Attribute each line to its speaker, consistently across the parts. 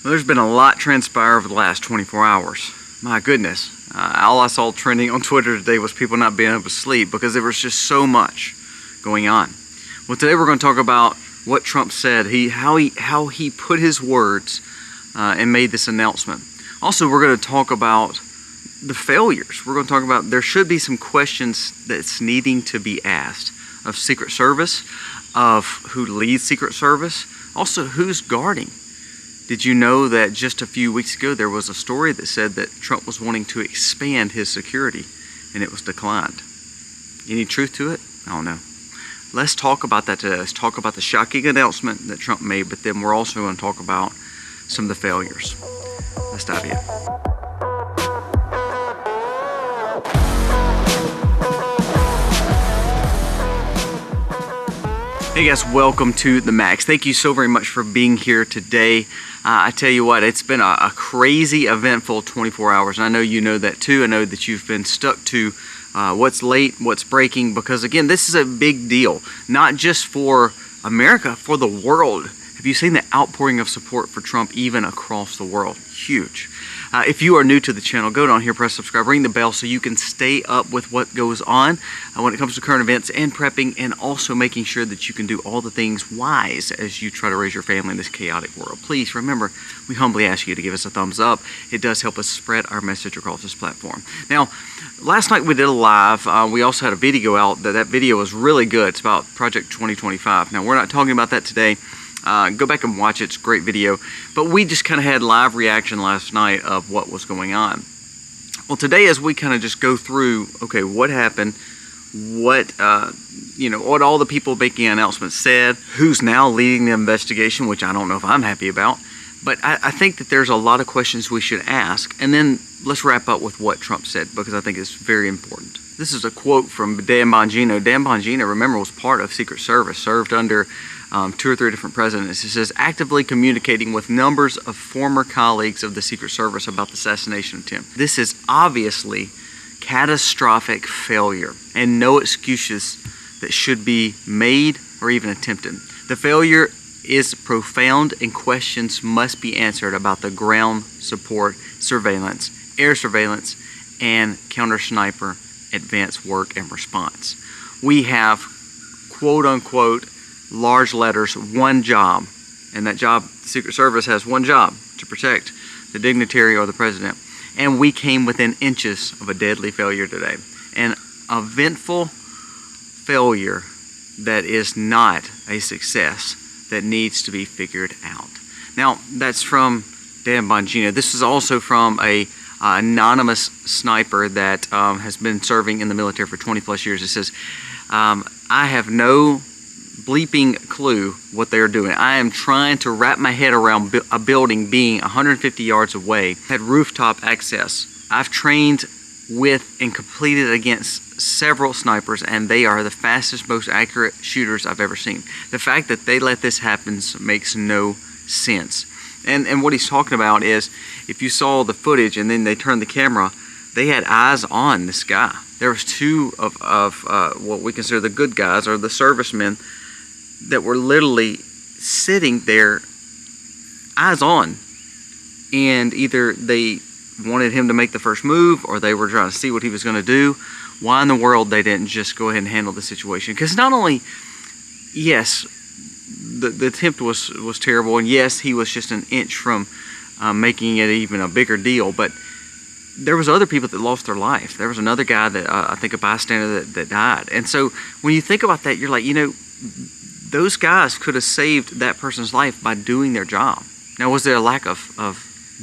Speaker 1: Well, there's been a lot transpire over the last 24 hours. My goodness. All I saw trending on Twitter today was people not being able to sleep because there was just so much going on. Well, today we're going to talk about what Trump said, how he put his words and made this announcement. Also, we're going to talk about the failures. We're going to talk about there should be some questions that's needing to be asked of Secret Service, of who leads Secret Service, also who's guarding. Did you know that just a few weeks ago there was a story that said that Trump was wanting to expand his security and it was declined? Any truth to it? I don't know. Let's talk about that today. Let's talk about the shocking announcement that Trump made, but then we're also going to talk about some of the failures. Let's dive in. Hey guys, welcome to The Max. Thank you so very much for being here today. I tell you what, it's been a crazy, eventful 24 hours. And I know you know that too. I know that you've been stuck to what's late, what's breaking, because again, this is a big deal, not just for America, for the world. Have you seen the outpouring of support for Trump even across the world? Huge. If you are new to the channel, go down here, press subscribe, ring the bell so you can stay up with what goes on when it comes to current events and prepping, and also making sure that you can do all the things wise as you try to raise your family in this chaotic world. Please remember, we humbly ask you to give us a thumbs up. It does help us spread our message across this platform. Now, last night we did a live. We also had a video out. That video was really good. It's about Project 2025. Now, we're not talking about that today. Go back and watch it. It's a great video. But we just kind of had live reaction last night of what was going on. Well, today as we kind of just go through, okay, what happened, what all the people making announcements said, who's now leading the investigation, which I don't know if I'm happy about. But I think that there's a lot of questions we should ask. And then let's wrap up with what Trump said, because I think it's very important. This is a quote from Dan Bongino. Dan Bongino, remember, was part of Secret Service, served under 2 or 3 different presidents. It says, actively communicating with numbers of former colleagues of the Secret Service about the assassination attempt. This is obviously catastrophic failure and no excuses that should be made or even attempted. The failure is profound and questions must be answered about the ground support, surveillance, air surveillance, and counter-sniper advanced work and response. We have, quote-unquote, large letters, one job, and that job, the Secret Service has one job, to protect the dignitary or the president. And we came within inches of a deadly failure today. An eventful failure that is not a success, that needs to be figured out. Now, that's from Dan Bongino. This is also from a anonymous sniper that has been serving in the military for 20 plus years. It says, I have no bleeping clue what they're doing. I am trying to wrap my head around a building being 150 yards away, had rooftop access. I've trained with and completed against several snipers, and they are the fastest, most accurate shooters I've ever seen. The fact that they let this happen makes no sense. And what he's talking about is, if you saw the footage and then they turned the camera, they had eyes on this guy. There was 2 of what we consider the good guys, or the servicemen, that were literally sitting there, eyes on, and either they wanted him to make the first move or they were trying to see what he was going to do. Why in the world they didn't just go ahead and handle the situation? Because not only, yes, the attempt was terrible, and yes, he was just an inch from making it even a bigger deal, but there was other people that lost their life. There was another guy that I think a bystander that died. And so when you think about that, you're like, those guys could have saved that person's life by doing their job. Now, was there a lack of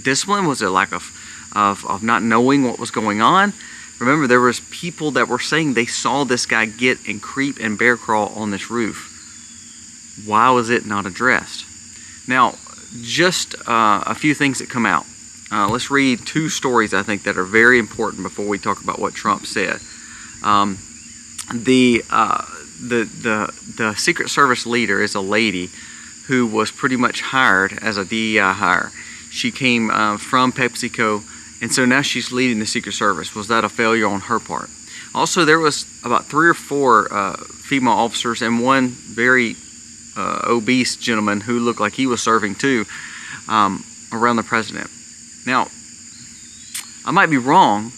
Speaker 1: discipline? Was there a lack of not knowing what was going on? Remember, there was people that were saying they saw this guy get and creep and bear crawl on this roof. Why was it not addressed? Now, just a few things that come out. Let's read 2 stories, I think, that are very important before we talk about what Trump said. The Secret Service leader is a lady who was pretty much hired as a DEI hire. She came from PepsiCo, and so now she's leading the Secret Service. Was that a failure on her part? Also, there was about 3 or 4 female officers and one very obese gentleman who looked like he was serving too. around the president. Now, I might be wrong,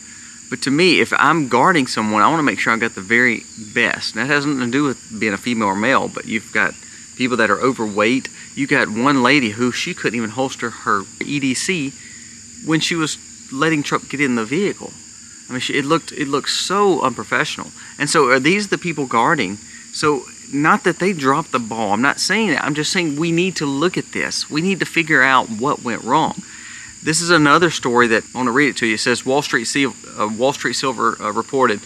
Speaker 1: but to me, if I'm guarding someone, I want to make sure I got the very best. And that has nothing to do with being a female or male, but you've got people that are overweight. You got one lady who she couldn't even holster her EDC when she was letting Trump get in the vehicle. I mean, it looked so unprofessional. And so are these the people guarding? So not that they dropped the ball. I'm not saying that. I'm just saying we need to look at this. We need to figure out what went wrong. This is another story that I want to read it to you. It says Wall Street Silver reported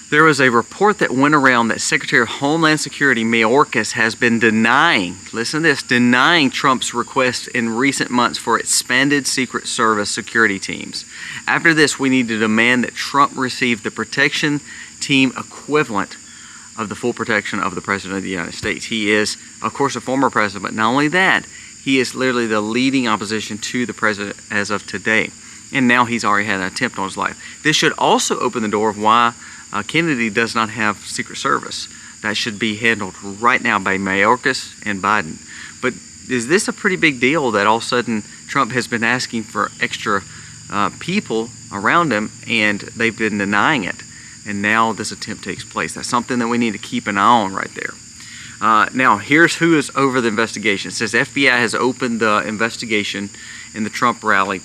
Speaker 1: there was a report that went around that Secretary of Homeland Security Mayorkas has been denying, listen to this, denying Trump's request in recent months for expanded Secret Service security teams. After this, we need to demand that Trump receive the protection team equivalent of the full protection of the President of the United States. He is, of course, a former president, but not only that, he is literally the leading opposition to the president as of today. And now he's already had an attempt on his life. This should also open the door of why Kennedy does not have Secret Service. That should be handled right now by Mayorkas and Biden. But is this a pretty big deal that all of a sudden Trump has been asking for extra people around him and they've been denying it? And now this attempt takes place. That's something that we need to keep an eye on right there. Now, here's who is over the investigation. It says FBI has opened the investigation in the Trump rally.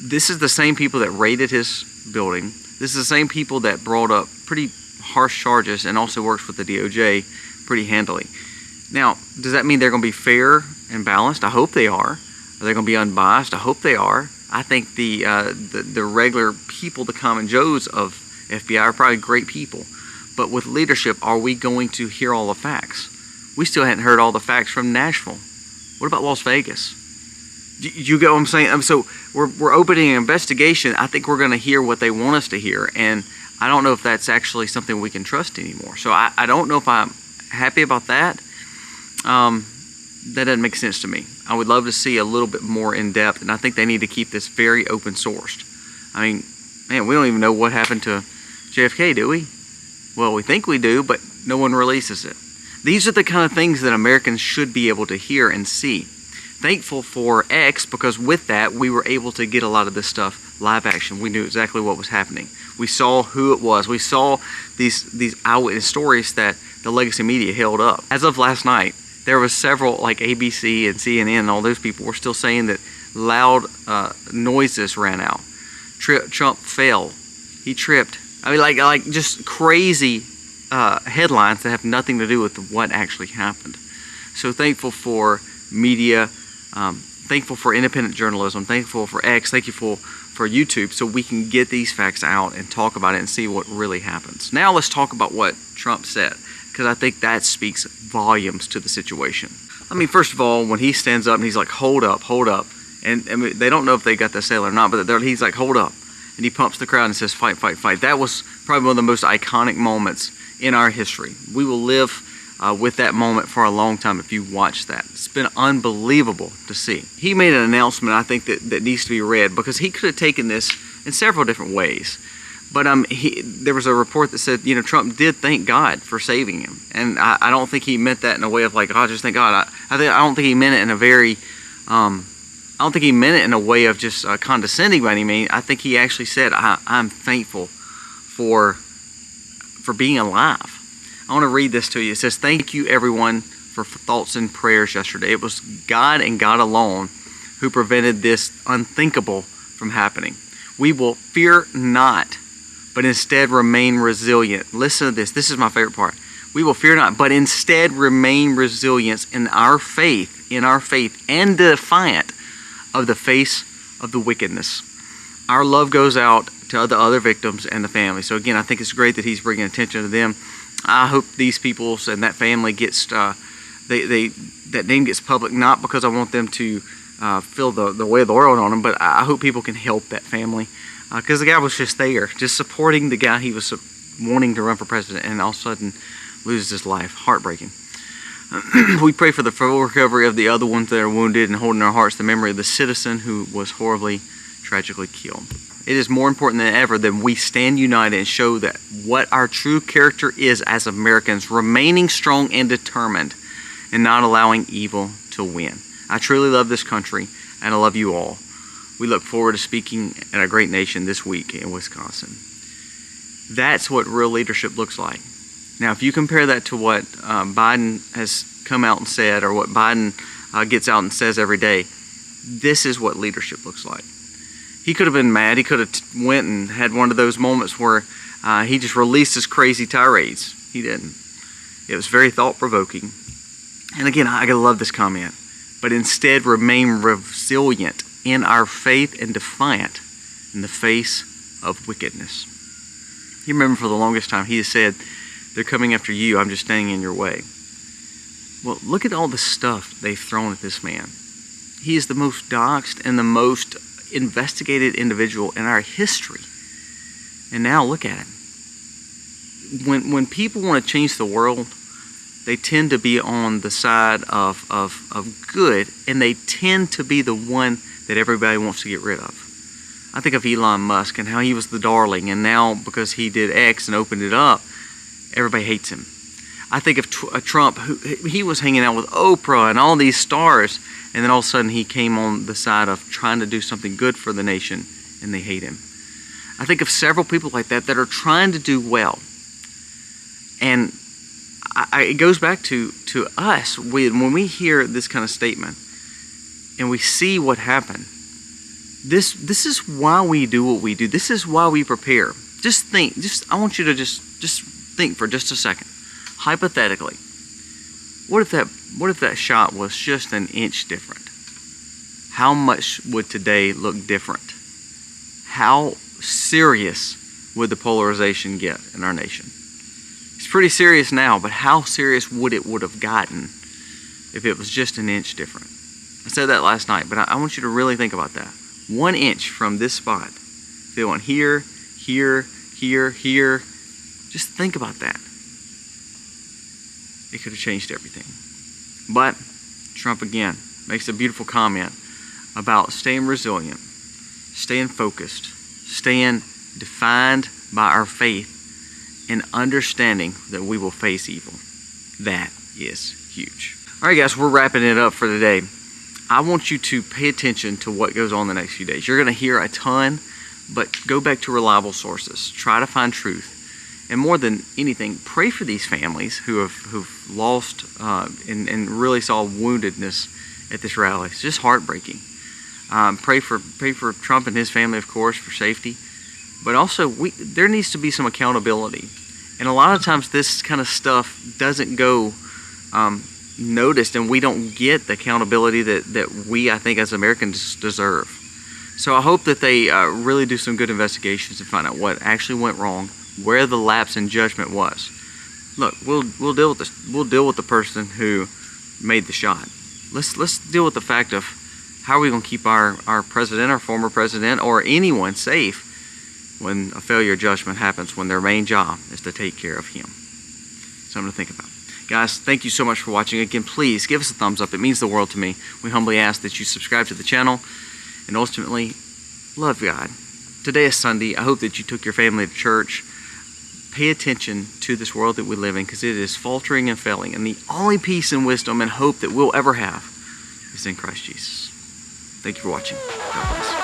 Speaker 1: This is the same people that raided his building. This is the same people that brought up pretty harsh charges and also works with the DOJ pretty handily. Now, does that mean they're going to be fair and balanced? I hope they are. Are they going to be unbiased? I hope they are. I think the regular people, the common Joes of FBI are probably great people. But with leadership, are we going to hear all the facts? We still hadn't heard all the facts from Nashville. What about Las Vegas? You get what I'm saying? So we're opening an investigation. I think we're going to hear what they want us to hear. And I don't know if that's actually something we can trust anymore. So I don't know if I'm happy about that. That doesn't make sense to me. I would love to see a little bit more in depth. And I think they need to keep this very open sourced. I mean, man, we don't even know what happened to JFK, do we? Well, we think we do, but no one releases it. These are the kind of things that Americans should be able to hear and see. Thankful for X, because with that, we were able to get a lot of this stuff live action. We knew exactly what was happening. We saw who it was. We saw these eyewitness stories that the legacy media held up. As of last night, there was several, like ABC and CNN and all those people were still saying that loud noises ran out. Trump fell. He tripped. I mean, like just crazy headlines that have nothing to do with what actually happened. So thankful for media, thankful for independent journalism, thankful for X, thankful for YouTube, so we can get these facts out and talk about it and see what really happens. Now let's talk about what Trump said, because I think that speaks volumes to the situation. I mean, first of all, when he stands up and he's like, hold up, and I mean, they don't know if they got the sale or not, but he's like, hold up. And he pumps the crowd and says, fight, fight, fight. That was probably one of the most iconic moments in our history. We will live with that moment for a long time if you watch that. It's been unbelievable to see. He made an announcement, I think, that needs to be read, because he could have taken this in several different ways. But there was a report that said, Trump did thank God for saving him. And I don't think he meant that in a way of like, oh, just thank God. I don't think he meant it in a very... I don't think he meant it in a way of just condescending by any means. I think he actually said, I'm thankful for being alive. I want to read this to you. It says, thank you everyone for thoughts and prayers yesterday. It was God and God alone who prevented this unthinkable from happening. We will fear not, but instead remain resilient. Listen to this. This is my favorite part. We will fear not, but instead remain resilient in our faith, and defiant of the face of the wickedness. Our love goes out to the other victims and the family. So again, I think it's great that he's bringing attention to them. I hope these people and that family gets, that name gets public, not because I want them to feel the weight of the world on them, but I hope people can help that family. Because the guy was just there, just supporting the guy he was wanting to run for president, and all of a sudden loses his life. Heartbreaking. We pray for the full recovery of the other ones that are wounded, and hold in our hearts the memory of the citizen who was horribly, tragically killed. It is more important than ever that we stand united and show that what our true character is as Americans, remaining strong and determined and not allowing evil to win. I truly love this country, and I love you all. We look forward to speaking at a great nation this week in Wisconsin. That's what real leadership looks like. Now, if you compare that to what Biden has come out and said, or what Biden gets out and says every day, this is what leadership looks like. He could have been mad. He could have went and had one of those moments where he just released his crazy tirades. He didn't. It was very thought-provoking. And again, I love this comment. But instead remain resilient in our faith and defiant in the face of wickedness. You remember for the longest time he has said, they're coming after you, I'm just standing in your way. Well, look at all the stuff they've thrown at this man. He is the most doxxed and the most investigated individual in our history. And now look at it. When people want to change the world, they tend to be on the side of good, and they tend to be the one that everybody wants to get rid of. I think of Elon Musk and how he was the darling, and now because he did X and opened it up, everybody hates him. I think of Trump, who he was hanging out with Oprah and all these stars, and then all of a sudden he came on the side of trying to do something good for the nation, and they hate him. I think of several people like that that are trying to do well. And it goes back to us. When we hear this kind of statement and we see what happened, this is why we do what we do. This is why we prepare. Just think. I want you to just think for just a second. Hypothetically, what if that shot was just an inch different? How much would today look different? How serious would the polarization get in our nation? It's pretty serious now, but how serious would have gotten if it was just an inch different? I said that last night, but I want you to really think about that. 1 inch from this spot, if they went here, here, here, here, just think about that. It could have changed everything. But Trump again makes a beautiful comment about staying resilient, staying focused, staying defined by our faith, and understanding that we will face evil. That is huge. All right, guys, we're wrapping it up for today. I want you to pay attention to what goes on the next few days. You're going to hear a ton, but go back to reliable sources. Try to find truth. And more than anything, pray for these families who've lost and really saw woundedness at this rally. It's just heartbreaking. Pray for Trump and his family, of course, for safety. But also, there needs to be some accountability. And a lot of times this kind of stuff doesn't go noticed, and we don't get the accountability that we, I think, as Americans deserve. So I hope that they really do some good investigations and find out what actually went wrong, where the lapse in judgment was. Look, we'll deal with this. We'll deal with the person who made the shot. Let's deal with the fact of how are we going to keep our president, our former president, or anyone safe when a failure of judgment happens, when their main job is to take care of him. Something to think about. Guys, thank you so much for watching. Again, please give us a thumbs up. It means the world to me. We humbly ask that you subscribe to the channel, and ultimately, love God. Today is Sunday. I hope that you took your family to church. Pay attention to this world that we live in, because it is faltering and failing, and the only peace and wisdom and hope that we'll ever have is in Christ Jesus. Thank you for watching. God bless.